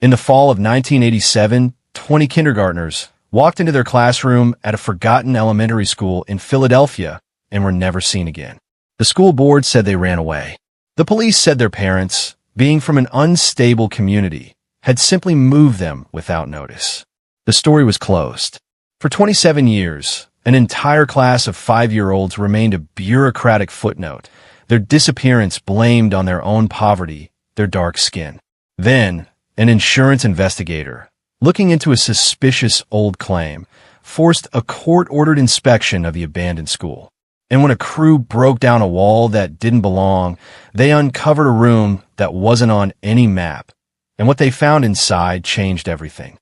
In the fall of 1987, 20 kindergartners walked into their classroom at a forgotten elementary school in Philadelphia and were never seen again. The school board said they ran away. The police said their parents, being from an unstable community, had simply moved them without notice. The story was closed. For 27 years, an entire class of 5-year-olds remained a bureaucratic footnote, their disappearance blamed on their own poverty, their dark skin. Then, an insurance investigator, looking into a suspicious old claim, forced a court-ordered inspection of the abandoned school. And when a crew broke down a wall that didn't belong, they uncovered a room that wasn't on any map, and what they found inside changed everything.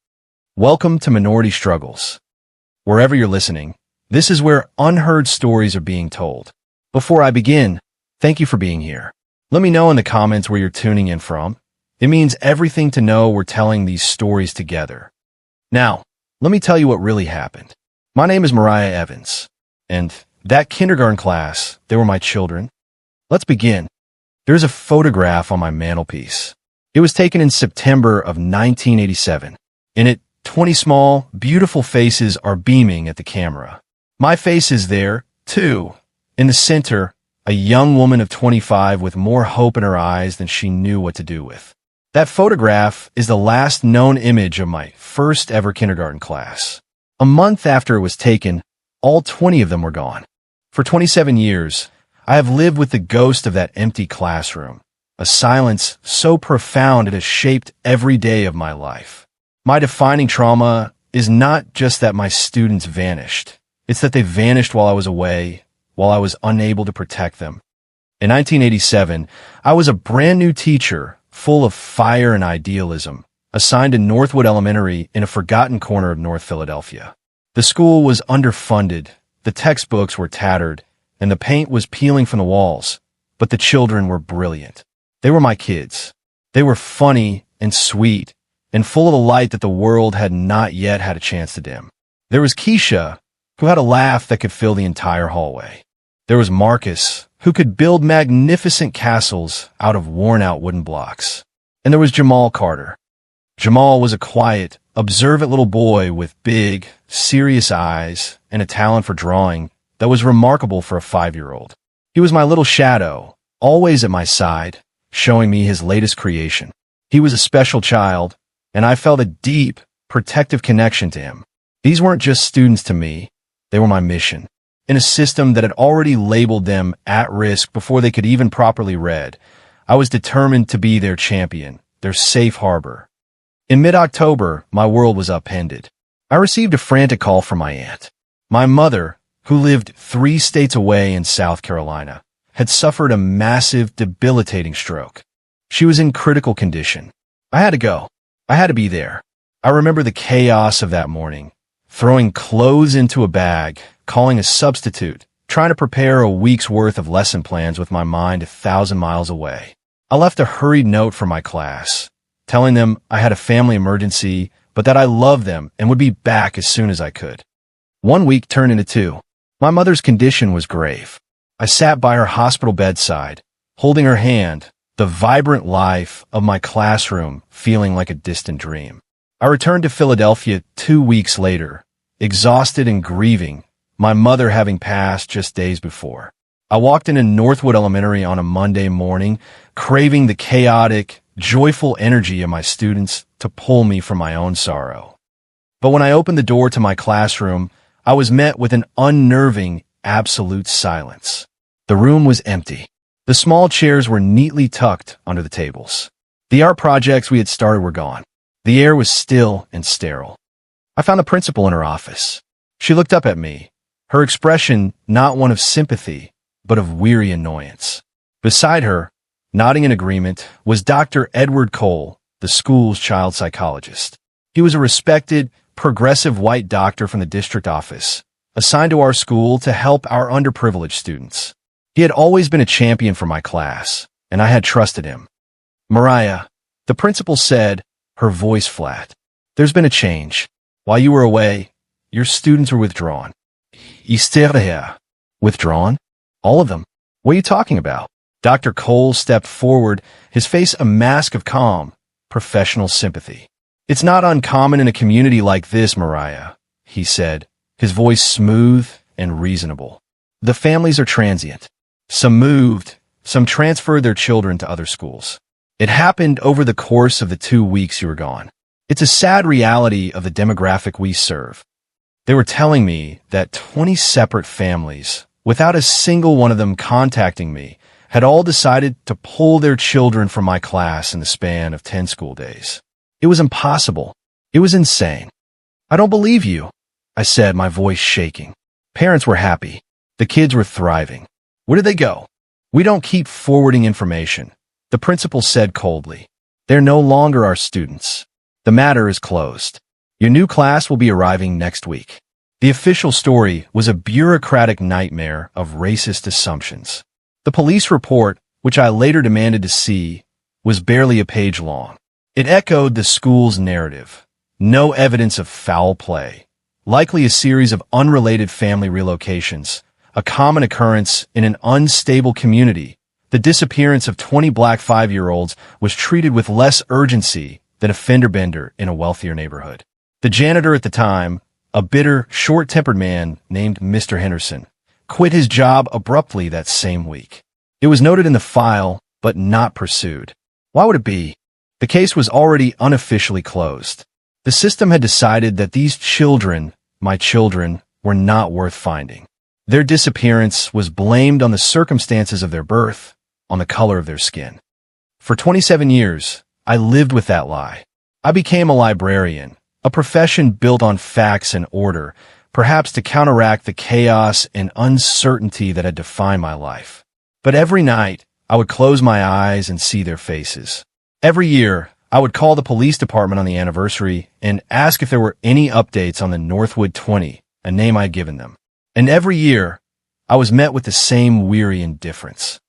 Welcome to Minority Struggles. Wherever you're listening, this is where unheard stories are being told. Before I begin, thank you for being here. Let me know in the comments where you're tuning in from. It means everything to know we're telling these stories together. Now, let me tell you what really happened. My name is Mariah Evans, and that kindergarten class, they were my children. Let's begin. There's a photograph on my mantelpiece. It was taken in September of 1987. In it, 20 small, beautiful faces are beaming at the camera. My face is there, too. In the center, a young woman of 25 with more hope in her eyes than she knew what to do with. That photograph is the last known image of my first ever kindergarten class. A month after it was taken, all 20 of them were gone. For 27 years, I have lived with the ghost of that empty classroom, a silence so profound it has shaped every day of my life. My defining trauma is not just that my students vanished. It's that they vanished while I was away, while I was unable to protect them. In 1987, I was a brand new teacher, full of fire and idealism, assigned to Northwood Elementary in a forgotten corner of North Philadelphia. The school was underfunded, the textbooks were tattered, and the paint was peeling from the walls, but the children were brilliant. They were my kids. They were funny and sweet, and full of a light that the world had not yet had a chance to dim. There was Keisha, who had a laugh that could fill the entire hallway. There was Marcus, who could build magnificent castles out of worn-out wooden blocks. And there was Jamal Carter. Jamal was a quiet, observant little boy with big, serious eyes and a talent for drawing that was remarkable for a 5-year-old. He was my little shadow, always at my side, showing me his latest creation. He was a special child, and I felt a deep, protective connection to him. These weren't just students to me, they were my mission. In a system that had already labeled them at risk before they could even properly read, I was determined to be their champion, their safe harbor. In mid-October, my world was upended. I received a frantic call from my aunt. My mother, who lived 3 states away in South Carolina, had suffered a massive, debilitating stroke. She was in critical condition. I had to go. I had to be there. I remember the chaos of that morning, throwing clothes into a bag, calling a substitute, trying to prepare a week's worth of lesson plans with my mind 1,000 miles away. I left a hurried note for my class, telling them I had a family emergency, but that I loved them and would be back as soon as I could. 1 week turned into 2. My mother's condition was grave. I sat by her hospital bedside, holding her hand, the vibrant life of my classroom feeling like a distant dream. I returned to Philadelphia 2 weeks later, exhausted and grieving, my mother having passed just days before. I walked into Northwood Elementary on a Monday morning, craving the chaotic, joyful energy of my students to pull me from my own sorrow. But when I opened the door to my classroom, I was met with an unnerving, absolute silence. The room was empty. The small chairs were neatly tucked under the tables. The art projects we had started were gone. The air was still and sterile. I found the principal in her office. She looked up at me, her expression not one of sympathy, but of weary annoyance. Beside her, nodding in agreement, was Dr. Edward Cole, the school's child psychologist. He was a respected, progressive white doctor from the district office, assigned to our school to help our underprivileged students. He had always been a champion for my class, and I had trusted him. Mariah, the principal said, her voice flat, there's been a change. While you were away, your students were withdrawn. Withdrawn? All of them? What are you talking about? Dr. Cole stepped forward, his face a mask of calm, professional sympathy. "It's not uncommon in a community like this, Mariah," he said, his voice smooth and reasonable. "The families are transient. Some moved, some transferred their children to other schools. It happened over the course of the 2 weeks you were gone. It's a sad reality of the demographic we serve." They were telling me that 20 separate families, without a single one of them contacting me, had all decided to pull their children from my class in the span of 10 school days. It was impossible. It was insane. "I don't believe you," I said, my voice shaking. Parents were happy. The kids were thriving. "Where did they go?" "We don't keep forwarding information," the principal said coldly. "They're no longer our students. The matter is closed. Your new class will be arriving next week." The official story was a bureaucratic nightmare of racist assumptions. The police report, which I later demanded to see, was barely a page long. It echoed the school's narrative. No evidence of foul play, likely a series of unrelated family relocations, a common occurrence in an unstable community. The disappearance of 20 black 5-year-olds was treated with less urgency than a fender bender in a wealthier neighborhood. The janitor at the time, a bitter, short-tempered man named Mr. Henderson, quit his job abruptly that same week. It was noted in the file, but not pursued. Why would it be? The case was already unofficially closed. The system had decided that these children, my children, were not worth finding. Their disappearance was blamed on the circumstances of their birth, on the color of their skin. For 27 years, I lived with that lie. I became a librarian, a profession built on facts and order, perhaps to counteract the chaos and uncertainty that had defined my life. But every night, I would close my eyes and see their faces. Every year, I would call the police department on the anniversary and ask if there were any updates on the Northwood 20, a name I'd given them. And every year, I was met with the same weary indifference.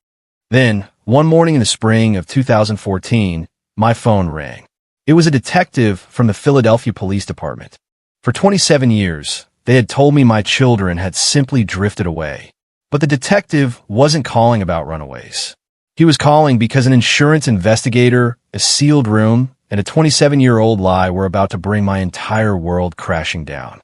Then, one morning in the spring of 2014, my phone rang. It was a detective from the Philadelphia Police Department. For 27 years, they had told me my children had simply drifted away. But the detective wasn't calling about runaways. He was calling because an insurance investigator, a sealed room, and a 27-year-old lie were about to bring my entire world crashing down.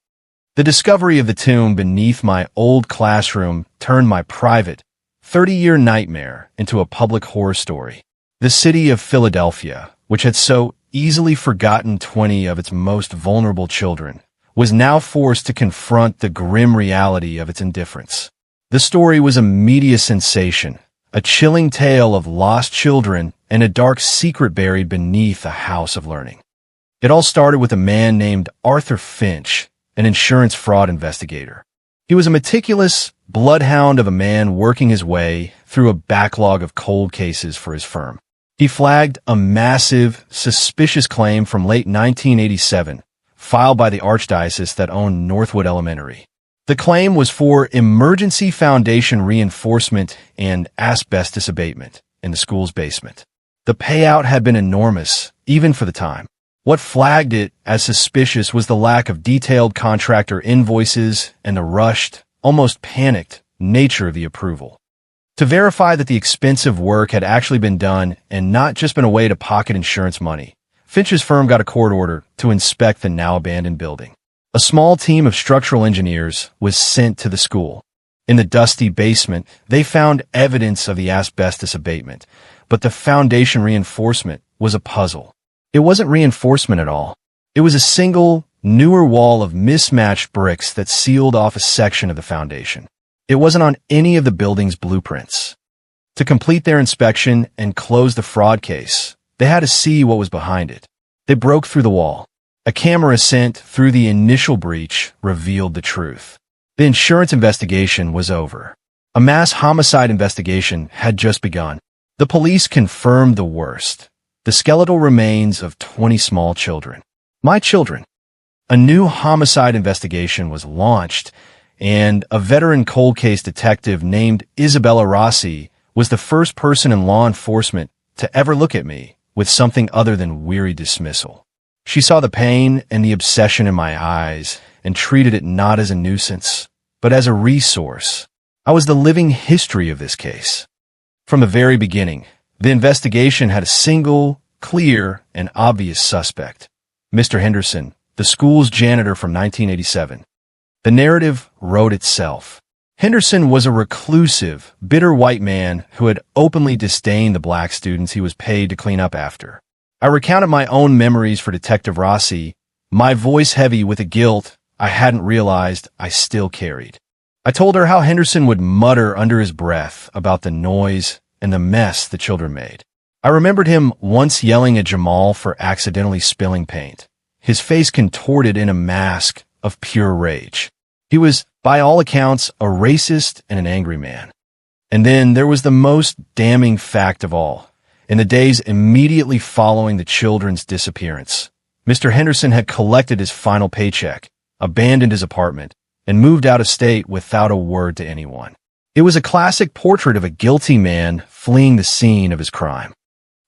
The discovery of the tomb beneath my old classroom turned my private, 30-year nightmare into a public horror story. The city of Philadelphia, which had so easily forgotten 20 of its most vulnerable children, was now forced to confront the grim reality of its indifference. The story was a media sensation, a chilling tale of lost children and a dark secret buried beneath a house of learning. It all started with a man named Arthur Finch, an insurance fraud investigator. He was a meticulous bloodhound of a man working his way through a backlog of cold cases for his firm. He flagged a massive, suspicious claim from late 1987, filed by the archdiocese that owned Northwood Elementary. The claim was for emergency foundation reinforcement and asbestos abatement in the school's basement. The payout had been enormous, even for the time. What flagged it as suspicious was the lack of detailed contractor invoices and the rushed, almost panicked, nature of the approval. To verify that the expensive work had actually been done and not just been a way to pocket insurance money, Finch's firm got a court order to inspect the now-abandoned building. A small team of structural engineers was sent to the school. In the dusty basement, they found evidence of the asbestos abatement, but the foundation reinforcement was a puzzle. It wasn't reinforcement at all. It was a single, newer wall of mismatched bricks that sealed off a section of the foundation. It wasn't on any of the building's blueprints. To complete their inspection and close the fraud case, they had to see what was behind it. They broke through the wall. A camera sent through the initial breach revealed the truth. The insurance investigation was over. A mass homicide investigation had just begun. The police confirmed the worst: the skeletal remains of 20 small children. My children. A new homicide investigation was launched, and a veteran cold case detective named Isabella Rossi was the first person in law enforcement to ever look at me with something other than weary dismissal. She saw the pain and the obsession in my eyes and treated it not as a nuisance, but as a resource. I was the living history of this case. From the very beginning, the investigation had a single, clear, and obvious suspect: Mr. Henderson, the school's janitor from 1987. The narrative wrote itself. Henderson was a reclusive, bitter white man who had openly disdained the black students he was paid to clean up after. I recounted my own memories for Detective Rossi, my voice heavy with a guilt I hadn't realized I still carried. I told her how Henderson would mutter under his breath about the noise and the mess the children made. I remembered him once yelling at Jamal for accidentally spilling paint, his face contorted in a mask of pure rage. He was, by all accounts, a racist and an angry man. And then there was the most damning fact of all. In the days immediately following the children's disappearance, Mr. Henderson had collected his final paycheck, abandoned his apartment, and moved out of state without a word to anyone. It was a classic portrait of a guilty man fleeing the scene of his crime.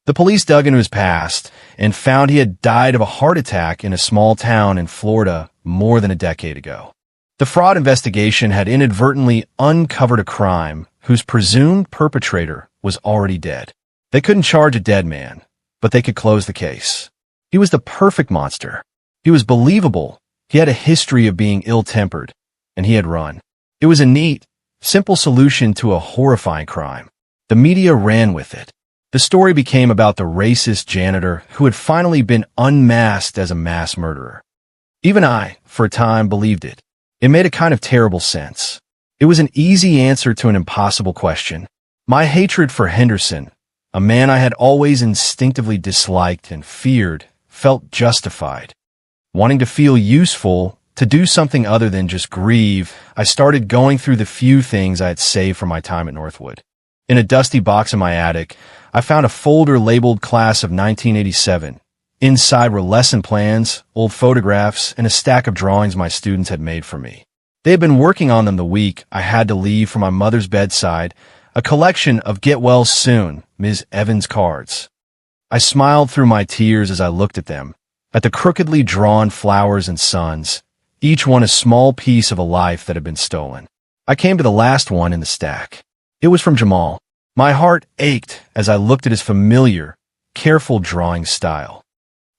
The police dug into his past and found he had died of a heart attack in a small town in Florida more than a decade ago. The fraud investigation had inadvertently uncovered a crime whose presumed perpetrator was already dead. They couldn't charge a dead man, but they could close the case. He was the perfect monster. He was believable. He had a history of being ill-tempered, and he had run. It was a neat, simple solution to a horrifying crime. The media ran with it. The story became about the racist janitor who had finally been unmasked as a mass murderer. Even I, for a time, believed it. It made a kind of terrible sense. It was an easy answer to an impossible question. My hatred for Henderson, a man I had always instinctively disliked and feared, felt justified. Wanting to feel useful, to do something other than just grieve, I started going through the few things I had saved from my time at Northwood. In a dusty box in my attic, I found a folder labeled Class of 1987. Inside were lesson plans, old photographs, and a stack of drawings my students had made for me. They had been working on them the week I had to leave for my mother's bedside, a collection of Get Well Soon, Ms. Evans cards. I smiled through my tears as I looked at them, at the crookedly drawn flowers and suns, each one a small piece of a life that had been stolen. I came to the last one in the stack. It was from Jamal. My heart ached as I looked at his familiar, careful drawing style.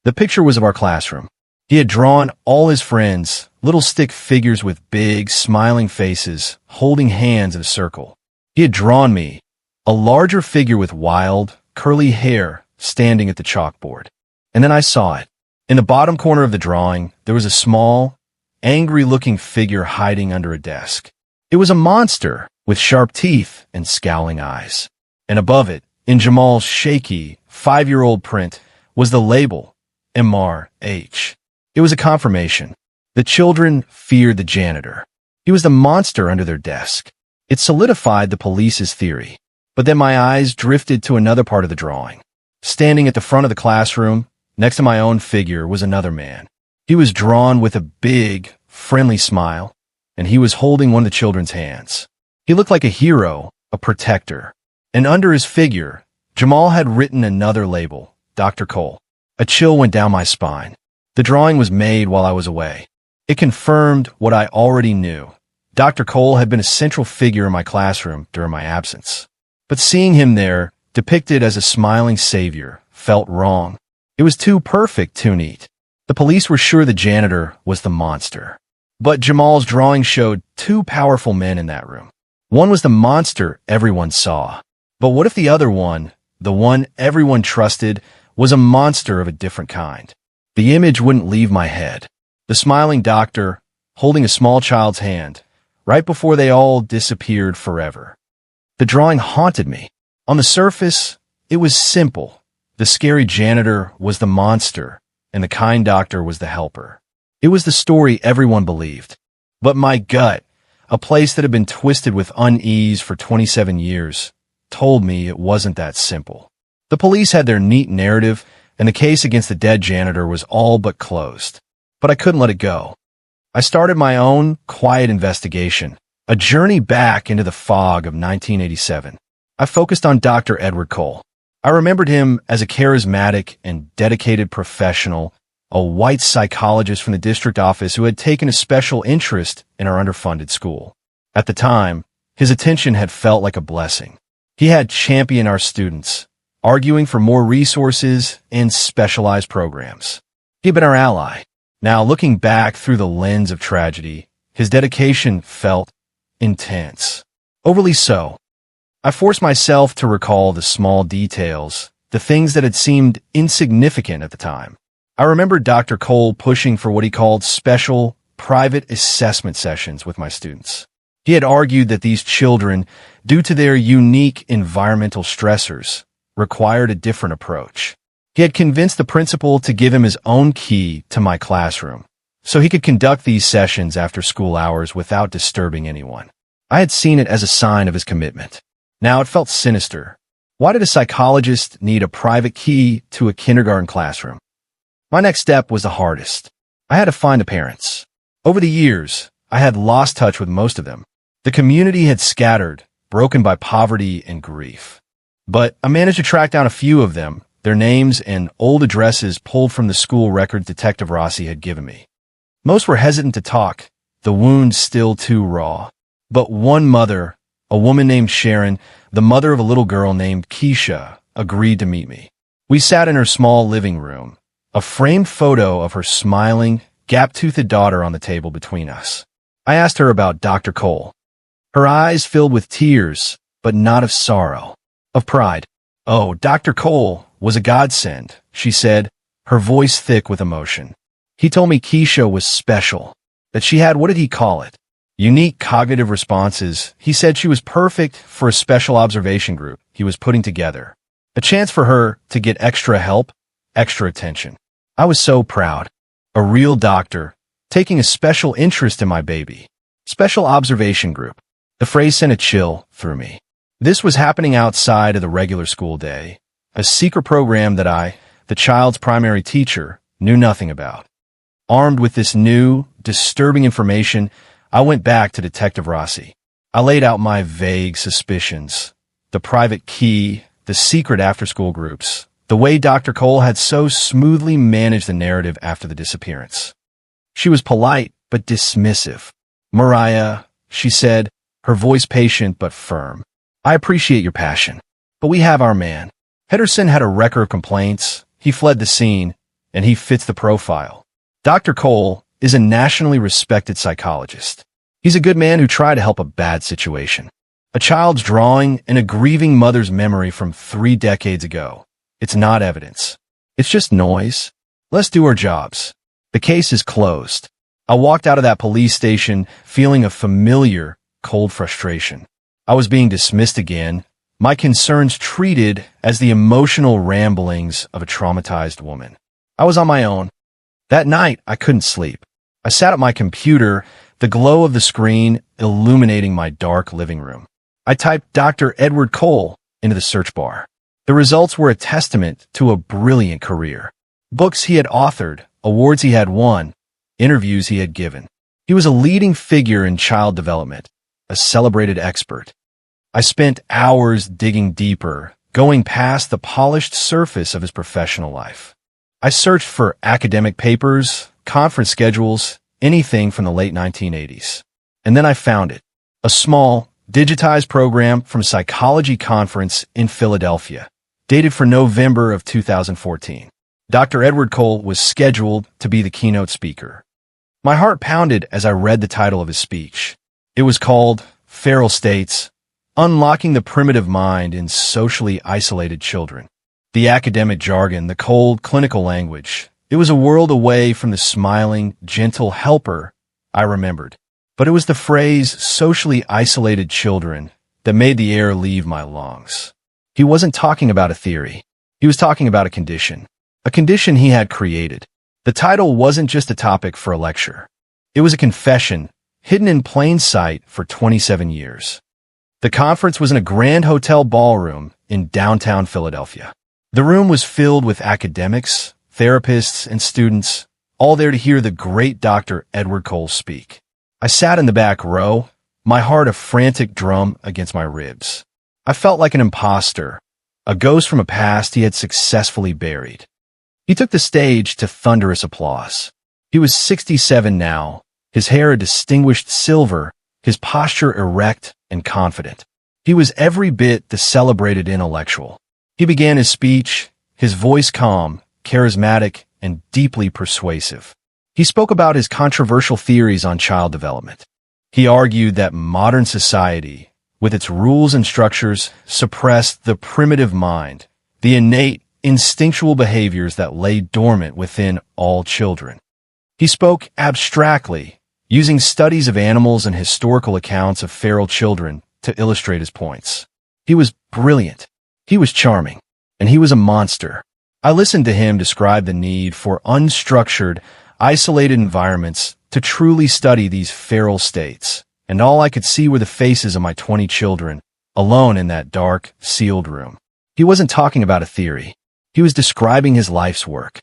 The picture was of our classroom. He had drawn all his friends, little stick figures with big, smiling faces, holding hands in a circle. He had drawn me, a larger figure with wild, curly hair, standing at the chalkboard. And then I saw it. In the bottom corner of the drawing, there was a small, angry-looking figure hiding under a desk. It was a monster with sharp teeth and scowling eyes. And above it, in Jamal's shaky, 5-year-old print, was the label, MRH. It was a confirmation. The children feared the janitor. He was the monster under their desk. It solidified the police's theory. But then my eyes drifted to another part of the drawing. Standing at the front of the classroom, next to my own figure, was another man. He was drawn with a big, friendly smile, and he was holding one of the children's hands. He looked like a hero, a protector. And under his figure, Jamal had written another label, Dr. Cole. A chill went down my spine. The drawing was made while I was away. It confirmed what I already knew. Dr. Cole had been a central figure in my classroom during my absence. But seeing him there, depicted as a smiling savior, felt wrong. It was too perfect, too neat. The police were sure the janitor was the monster. But Jamal's drawing showed two powerful men in that room. One was the monster everyone saw. But what if the other one, the one everyone trusted, was a monster of a different kind? The image wouldn't leave my head. The smiling doctor, holding a small child's hand, right before they all disappeared forever. The drawing haunted me. On the surface, it was simple. The scary janitor was the monster, and the kind doctor was the helper. It was the story everyone believed. But my gut, a place that had been twisted with unease for 27 years, told me it wasn't that simple. The police had their neat narrative, and the case against the dead janitor was all but closed. But I couldn't let it go. I started my own quiet investigation, a journey back into the fog of 1987. I focused on Dr. Edward Cole. I remembered him as a charismatic and dedicated professional, a white psychologist from the district office who had taken a special interest in our underfunded school. At the time, his attention had felt like a blessing. He had championed our students, arguing for more resources and specialized programs. He had been our ally. Now, looking back through the lens of tragedy, his dedication felt intense. Overly so. I forced myself to recall the small details, the things that had seemed insignificant at the time. I remember Dr. Cole pushing for what he called special, private assessment sessions with my students. He had argued that these children, due to their unique environmental stressors, required a different approach. He had convinced the principal to give him his own key to my classroom, so he could conduct these sessions after school hours without disturbing anyone. I had seen it as a sign of his commitment. Now it felt sinister. Why did a psychologist need a private key to a kindergarten classroom? My next step was the hardest. I had to find the parents. Over the years, I had lost touch with most of them. The community had scattered, broken by poverty and grief. But I managed to track down a few of them, their names and old addresses pulled from the school record Detective Rossi had given me. Most were hesitant to talk, the wound still too raw. But one mother, a woman named Sharon, the mother of a little girl named Keisha, agreed to meet me. We sat in her small living room, a framed photo of her smiling, gap-toothed daughter on the table between us. I asked her about Dr. Cole. Her eyes filled with tears, but not of sorrow, of pride. "Oh, Dr. Cole was a godsend," she said, her voice thick with emotion. "He told me Keisha was special, that she had, what did he call it? Unique cognitive responses. He said she was perfect for a special observation group he was putting together. A chance for her to get extra help, extra attention." I was so proud. A real doctor, taking a special interest in my baby. Special observation group. The phrase sent a chill through me. This was happening outside of the regular school day, a secret program that I, the child's primary teacher, knew nothing about. Armed with this new, disturbing information, I went back to Detective Rossi. I laid out my vague suspicions. The private key, the secret after-school groups, the way Dr. Cole had so smoothly managed the narrative after the disappearance. She was polite, but dismissive. "Mariah," she said, her voice patient but firm. "I appreciate your passion, but we have our man. Henderson had a record of complaints, he fled the scene, and he fits the profile. Dr. Cole is a nationally respected psychologist. He's a good man who tried to help a bad situation. A child's drawing and a grieving mother's memory from 3 decades ago. It's not evidence. It's just noise. Let's do our jobs. The case is closed." I walked out of that police station feeling a familiar, cold frustration. I was being dismissed again, my concerns treated as the emotional ramblings of a traumatized woman. I was on my own. That night, I couldn't sleep. I sat at my computer, the glow of the screen illuminating my dark living room. I typed Dr. Edward Cole into the search bar. The results were a testament to a brilliant career. Books he had authored, awards he had won, interviews he had given. He was a leading figure in child development, a celebrated expert. I spent hours digging deeper, going past the polished surface of his professional life. I searched for academic papers, conference schedules, anything from the late 1980s. And then I found it. A small, digitized program from a psychology conference in Philadelphia, dated for November of 2014. Dr. Edward Cole was scheduled to be the keynote speaker. My heart pounded as I read the title of his speech. It was called Feral States, Unlocking the Primitive Mind in Socially Isolated Children. The academic jargon, the cold, clinical language. It was a world away from the smiling, gentle helper I remembered. But it was the phrase, socially isolated children, that made the air leave my lungs. He wasn't talking about a theory. He was talking about a condition he had created. The title wasn't just a topic for a lecture. It was a confession, hidden in plain sight for 27 years. The conference was in a grand hotel ballroom in downtown Philadelphia. The room was filled with academics, therapists, and students, all there to hear the great Dr. Edward Cole speak. I sat in the back row, my heart a frantic drum against my ribs. I felt like an imposter, a ghost from a past he had successfully buried. He took the stage to thunderous applause. He was 67 now, his hair a distinguished silver, his posture erect and confident. He was every bit the celebrated intellectual. He began his speech, his voice calm, charismatic, and deeply persuasive. He spoke about his controversial theories on child development. He argued that modern society, with its rules and structures, suppressed the primitive mind, the innate, instinctual behaviors that lay dormant within all children. He spoke abstractly, using studies of animals and historical accounts of feral children to illustrate his points. He was brilliant. He was charming. And he was a monster. I listened to him describe the need for unstructured, isolated environments to truly study these feral states, and all I could see were the faces of my 20 children, alone in that dark, sealed room. He wasn't talking about a theory. He was describing his life's work.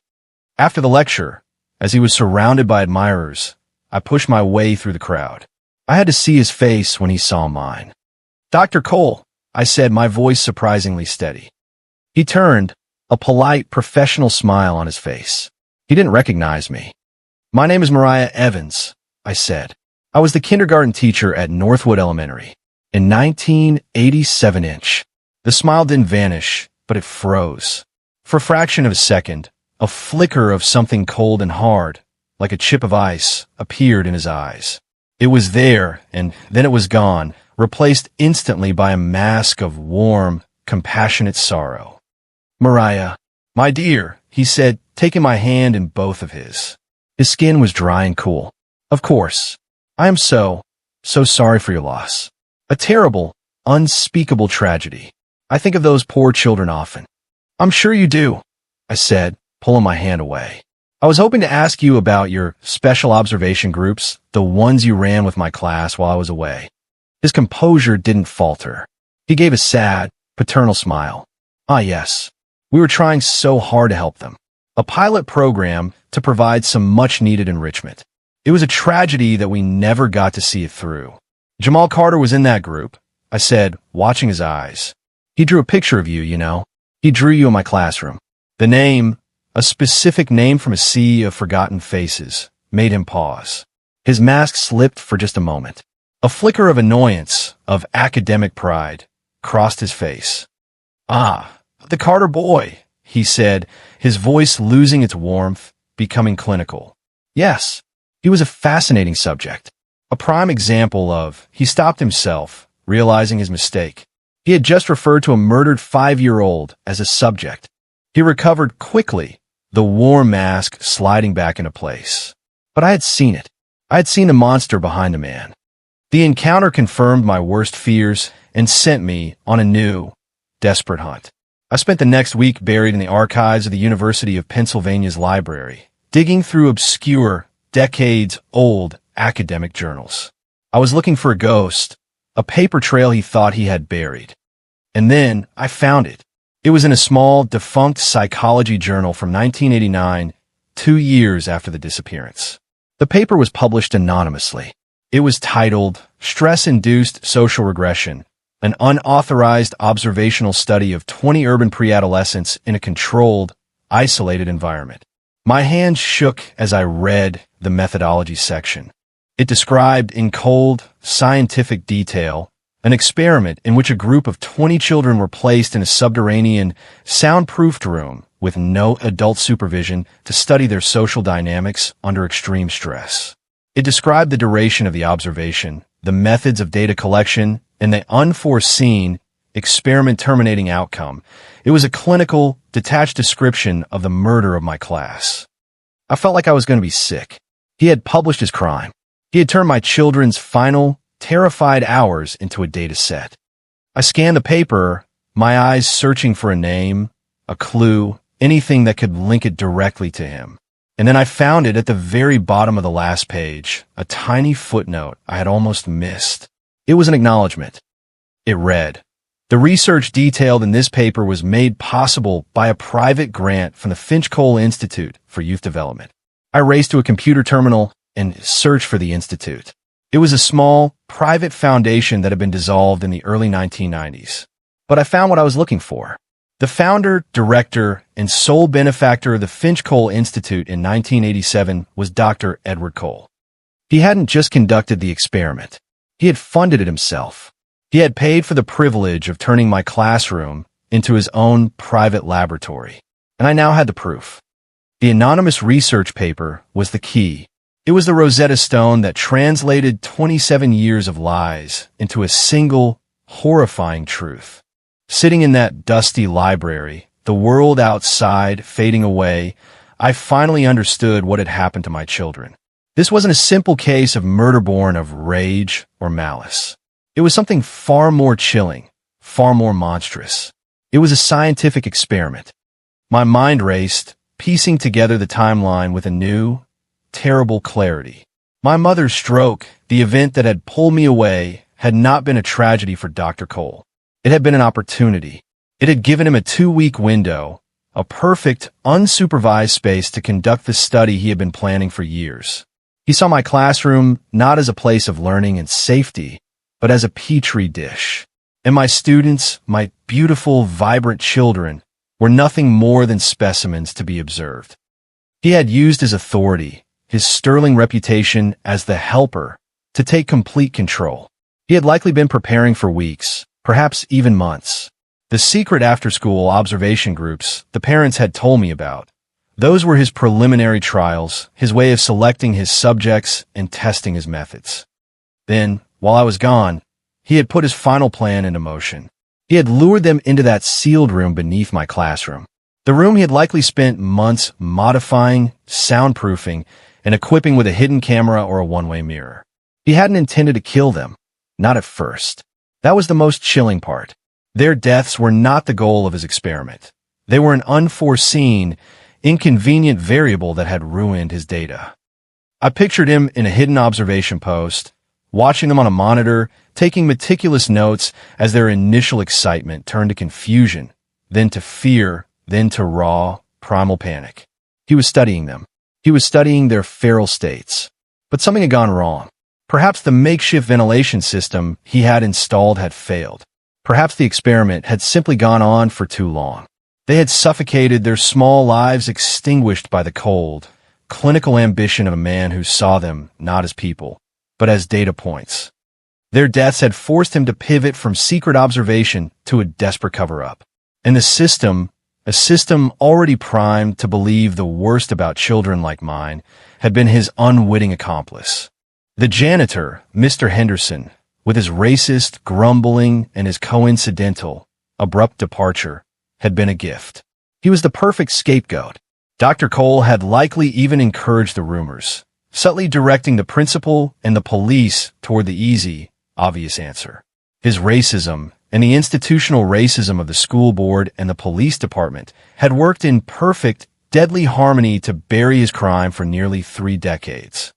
After the lecture, as he was surrounded by admirers, I pushed my way through the crowd. I had to see his face when he saw mine. "Dr. Cole," I said, my voice surprisingly steady. He turned, a polite, professional smile on his face. He didn't recognize me. "My name is Mariah Evans," I said. "I was the kindergarten teacher at Northwood Elementary in 1987." The smile didn't vanish, but it froze. For a fraction of a second, a flicker of something cold and hard, like a chip of ice, appeared in his eyes. It was there, and then it was gone, replaced instantly by a mask of warm, compassionate sorrow. "Mariah, my dear," he said, taking my hand in both of his. His skin was dry and cool. "Of course. I am so sorry for your loss. A terrible, unspeakable tragedy. I think of those poor children often." "I'm sure you do," I said, pulling my hand away. "I was hoping to ask you about your special observation groups, the ones you ran with my class while I was away." His composure didn't falter. He gave a sad, paternal smile. "Ah, yes. We were trying so hard to help them. A pilot program to provide some much-needed enrichment. It was a tragedy that we never got to see it through." "Jamal Carter was in that group," I said, watching his eyes. "He drew a picture of you, you know. He drew you in my classroom." The name, a specific name from a sea of forgotten faces, made him pause. His mask slipped for just a moment. A flicker of annoyance, of academic pride, crossed his face. "Ah, the Carter boy," he said, his voice losing its warmth, becoming clinical. "Yes, he was a fascinating subject. A prime example of," he stopped himself, realizing his mistake. He had just referred to a murdered 5-year-old as a subject. He recovered quickly, the warm mask sliding back into place. But I had seen it. I had seen the monster behind the man. The encounter confirmed my worst fears and sent me on a new, desperate hunt. I spent the next week buried in the archives of the University of Pennsylvania's library, digging through obscure, decades-old academic journals. I was looking for a ghost, a paper trail he thought he had buried. And then I found it. It was in a small, defunct psychology journal from 1989, 2 years after the disappearance. The paper was published anonymously. It was titled Stress-Induced Social Regression, an unauthorized observational study of 20 urban pre-adolescents in a controlled, isolated environment. My hand shook as I read the methodology section. It described in cold, scientific detail an experiment in which a group of 20 children were placed in a subterranean, soundproofed room with no adult supervision to study their social dynamics under extreme stress. It described the duration of the observation, the methods of data collection, and the unforeseen, experiment-terminating outcome. It was a clinical, detached description of the murder of my class. I felt like I was going to be sick. He had published his crime. He had turned my children's final, terrified hours into a data set. I scanned the paper, my eyes searching for a name, a clue, anything that could link it directly to him. And then I found it at the very bottom of the last page, a tiny footnote I had almost missed. It was an acknowledgement. It read, "The research detailed in this paper was made possible by a private grant from the Finch-Cole Institute for Youth Development." I raced to a computer terminal and searched for the institute. It was a small, private foundation that had been dissolved in the early 1990s. But I found what I was looking for. The founder, director, and sole benefactor of the Finch-Cole Institute in 1987 was Dr. Edward Cole. He hadn't just conducted the experiment. He had funded it himself. He had paid for the privilege of turning my classroom into his own private laboratory. And I now had the proof. The anonymous research paper was the key. It was the Rosetta Stone that translated 27 years of lies into a single, horrifying truth. Sitting in that dusty library, the world outside fading away, I finally understood what had happened to my children. This wasn't a simple case of murder born of rage or malice. It was something far more chilling, far more monstrous. It was a scientific experiment. My mind raced, piecing together the timeline with a new, terrible clarity. My mother's stroke, the event that had pulled me away, had not been a tragedy for Dr. Cole. It had been an opportunity. It had given him a 2-week window, a perfect, unsupervised space to conduct the study he had been planning for years. He saw my classroom not as a place of learning and safety, but as a petri dish. And my students, my beautiful, vibrant children, were nothing more than specimens to be observed. He had used his authority, his sterling reputation as the helper, to take complete control. He had likely been preparing for weeks, perhaps even months. The secret after-school observation groups the parents had told me about, those were his preliminary trials, his way of selecting his subjects and testing his methods. Then, while I was gone, he had put his final plan into motion. He had lured them into that sealed room beneath my classroom. The room he had likely spent months modifying, soundproofing, and equipping with a hidden camera or a one-way mirror. He hadn't intended to kill them, not at first. That was the most chilling part. Their deaths were not the goal of his experiment. They were an unforeseen, inconvenient variable that had ruined his data. I pictured him in a hidden observation post, watching them on a monitor, taking meticulous notes as their initial excitement turned to confusion, then to fear, then to raw, primal panic. He was studying them. He was studying their feral states. But something had gone wrong. Perhaps the makeshift ventilation system he had installed had failed. Perhaps the experiment had simply gone on for too long. They had suffocated, their small lives extinguished by the cold, clinical ambition of a man who saw them not as people, but as data points. Their deaths had forced him to pivot from secret observation to a desperate cover-up. And the system, a system already primed to believe the worst about children like mine, had been his unwitting accomplice. The janitor, Mr. Henderson, with his racist grumbling and his coincidental, abrupt departure, had been a gift. He was the perfect scapegoat. Dr. Cole had likely even encouraged the rumors, subtly directing the principal and the police toward the easy, obvious answer. His racism and the institutional racism of the school board and the police department had worked in perfect, deadly harmony to bury his crime for nearly 3 decades.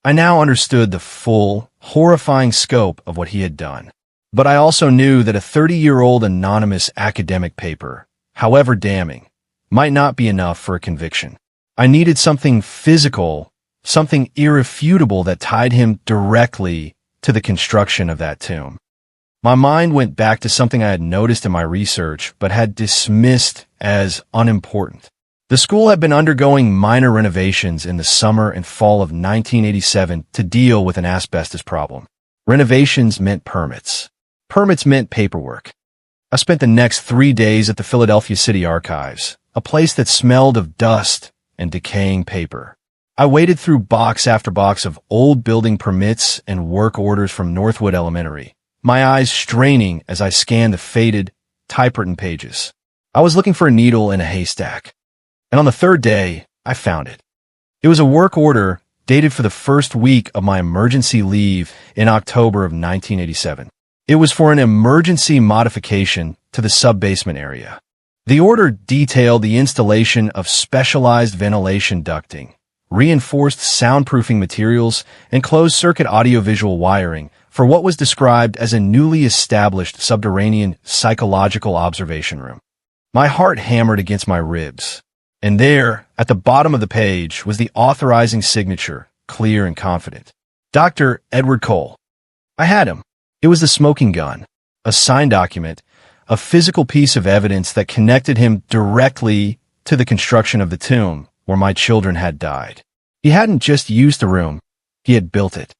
I now understood the full, horrifying scope of what he had done. But I also knew that a 30-year-old anonymous academic paper, however damning, might not be enough for a conviction. I needed something physical, something irrefutable that tied him directly to the construction of that tomb. My mind went back to something I had noticed in my research but had dismissed as unimportant. The school had been undergoing minor renovations in the summer and fall of 1987 to deal with an asbestos problem. Renovations meant permits. Permits meant paperwork. I spent the next 3 days at the Philadelphia City Archives, a place that smelled of dust and decaying paper. I waded through box after box of old building permits and work orders from Northwood Elementary, my eyes straining as I scanned the faded, typewritten pages. I was looking for a needle in a haystack. And on the 3rd day, I found it. It was a work order dated for the first week of my emergency leave in October of 1987. It was for an emergency modification to the sub-basement area. The order detailed the installation of specialized ventilation ducting, reinforced soundproofing materials, and closed-circuit audiovisual wiring for what was described as a newly established subterranean psychological observation room. My heart hammered against my ribs. And there, at the bottom of the page, was the authorizing signature, clear and confident. Dr. Edward Cole. I had him. It was the smoking gun, a signed document, a physical piece of evidence that connected him directly to the construction of the tomb where my children had died. He hadn't just used the room, he had built it.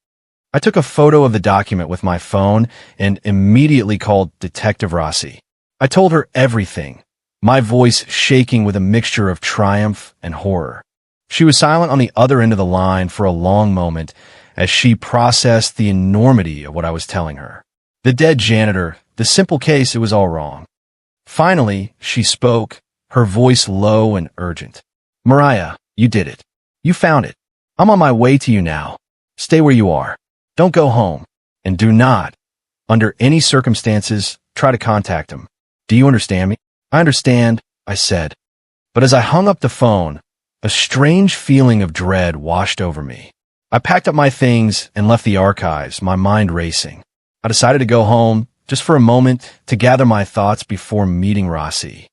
I took a photo of the document with my phone and immediately called Detective Rossi. I told her everything, my voice shaking with a mixture of triumph and horror. She was silent on the other end of the line for a long moment as she processed the enormity of what I was telling her. The dead janitor, the simple case, it was all wrong. Finally, she spoke, her voice low and urgent. Mariah, you did it. You found it. I'm on my way to you now. Stay where you are. Don't go home. And do not, under any circumstances, try to contact him. Do you understand me? I understand, I said. But as I hung up the phone, a strange feeling of dread washed over me. I packed up my things and left the archives, my mind racing. I decided to go home, just for a moment, to gather my thoughts before meeting Rossi.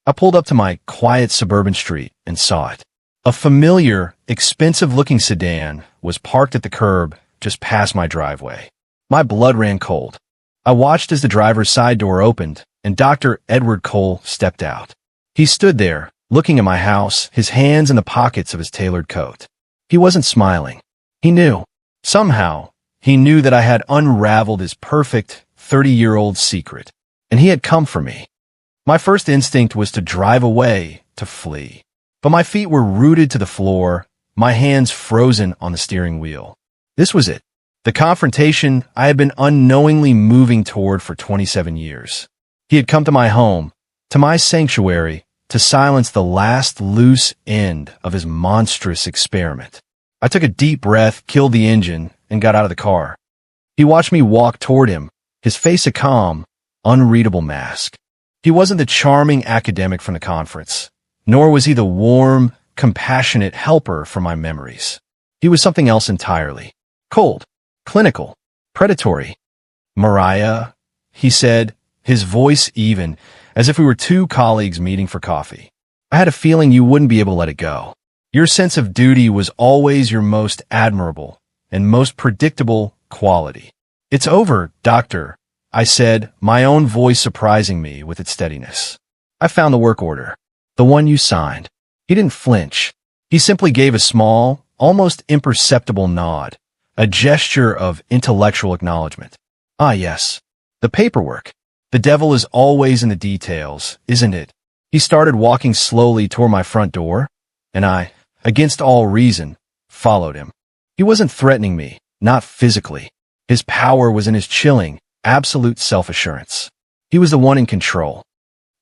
I pulled up to my quiet suburban street and saw it. A familiar, expensive-looking sedan was parked at the curb just past my driveway. My blood ran cold. I watched as the driver's side door opened and Dr. Edward Cole stepped out. He stood there, looking at my house, his hands in the pockets of his tailored coat. He wasn't smiling. He knew. Somehow, he knew that I had unraveled his perfect 30-year-old secret, and he had come for me. My first instinct was to drive away, to flee. But my feet were rooted to the floor, my hands frozen on the steering wheel. This was it. The confrontation I had been unknowingly moving toward for 27 years. He had come to my home, to my sanctuary, to silence the last loose end of his monstrous experiment. I took a deep breath, killed the engine, and got out of the car. He watched me walk toward him, his face a calm, unreadable mask. He wasn't the charming academic from the conference, nor was he the warm, compassionate helper from my memories. He was something else entirely. Cold, clinical, predatory. Mariah, he said, his voice even, as if we were two colleagues meeting for coffee. I had a feeling you wouldn't be able to let it go. Your sense of duty was always your most admirable and most predictable quality. It's over, doctor, I said, my own voice surprising me with its steadiness. I found the work order, the one you signed. He didn't flinch. He simply gave a small, almost imperceptible nod, a gesture of intellectual acknowledgement. Ah, yes, the paperwork. The devil is always in the details, isn't it? He started walking slowly toward my front door, and I, against all reason, followed him. He wasn't threatening me, not physically. His power was in his chilling, absolute self-assurance. He was the one in control.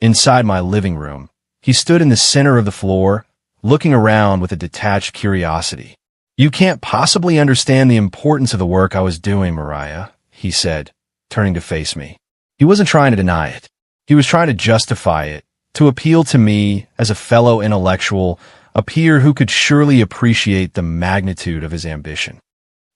Inside my living room, he stood in the center of the floor, looking around with a detached curiosity. You can't possibly understand the importance of the work I was doing, Mariah, he said, turning to face me. He wasn't trying to deny it. He was trying to justify it, to appeal to me as a fellow intellectual, a peer who could surely appreciate the magnitude of his ambition.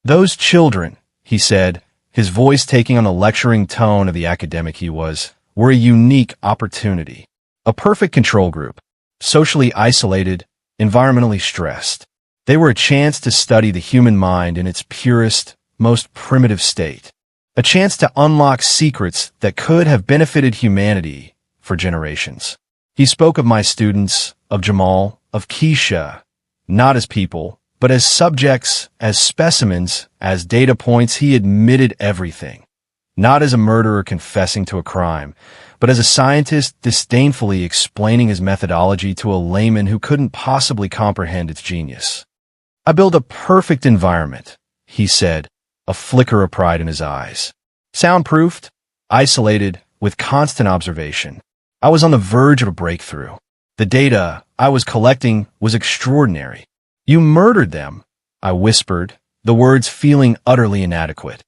Those children, he said, his voice taking on the lecturing tone of the academic he was, were a unique opportunity. A perfect control group, socially isolated, environmentally stressed. They were a chance to study the human mind in its purest, most primitive state. A chance to unlock secrets that could have benefited humanity for generations. He spoke of my students, of Jamal, of Keisha, not as people, but as subjects, as specimens, as data points. He admitted everything. Not as a murderer confessing to a crime, but as a scientist disdainfully explaining his methodology to a layman who couldn't possibly comprehend its genius. I built a perfect environment, he said, a flicker of pride in his eyes. Soundproofed, isolated, with constant observation. I was on the verge of a breakthrough. The data I was collecting was extraordinary. You murdered them, I whispered, the words feeling utterly inadequate.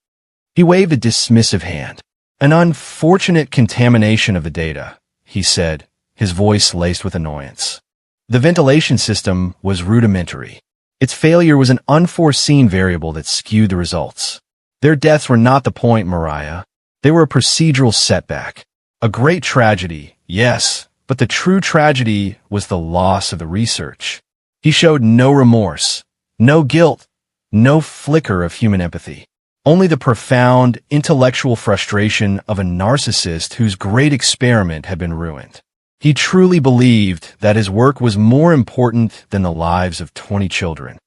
He waved a dismissive hand. An unfortunate contamination of the data, he said, his voice laced with annoyance. The ventilation system was rudimentary. Its failure was an unforeseen variable that skewed the results. Their deaths were not the point, Mariah. They were a procedural setback. A great tragedy, yes, but the true tragedy was the loss of the research. He showed no remorse, no guilt, no flicker of human empathy. Only the profound intellectual frustration of a narcissist whose great experiment had been ruined. He truly believed that his work was more important than the lives of 20 children.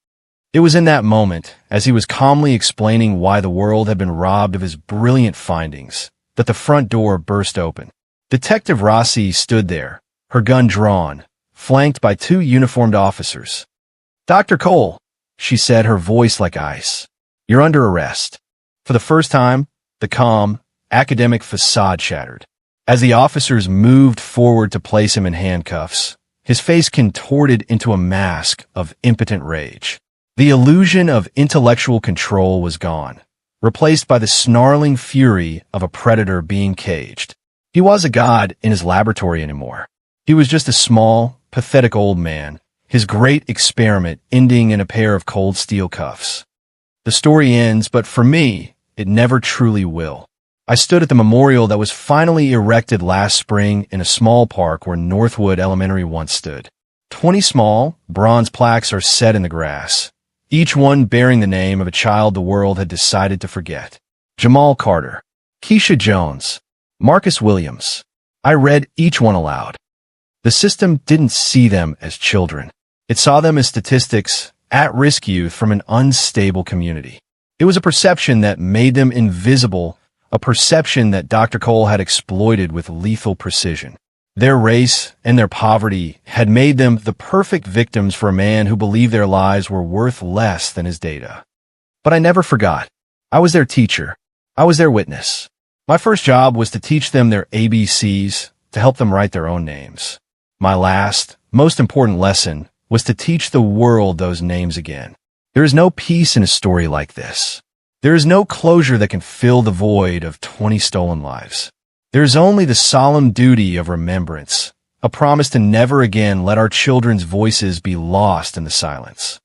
It was in that moment, as he was calmly explaining why the world had been robbed of his brilliant findings, that the front door burst open. Detective Rossi stood there, her gun drawn, flanked by 2 uniformed officers. "Dr. Cole," she said, her voice like ice. "You're under arrest." For the first time, the calm, academic facade shattered. As the officers moved forward to place him in handcuffs, his face contorted into a mask of impotent rage. The illusion of intellectual control was gone, replaced by the snarling fury of a predator being caged. He wasn't a god in his laboratory anymore. He was just a small, pathetic old man, his great experiment ending in a pair of cold steel cuffs. The story ends, but for me, it never truly will. I stood at the memorial that was finally erected last spring in a small park where Northwood Elementary once stood. 20 small, bronze plaques are set in the grass, each one bearing the name of a child the world had decided to forget. Jamal Carter, Keisha Jones, Marcus Williams. I read each one aloud. The system didn't see them as children. It saw them as statistics, at-risk youth from an unstable community. It was a perception that made them invisible, a perception that Dr. Cole had exploited with lethal precision. Their race and their poverty had made them the perfect victims for a man who believed their lives were worth less than his data. But I never forgot. I was their teacher. I was their witness. My first job was to teach them their ABCs, to help them write their own names. My last, most important lesson was to teach the world those names again. There is no peace in a story like this. There is no closure that can fill the void of 20 stolen lives. There is only the solemn duty of remembrance, a promise to never again let our children's voices be lost in the silence.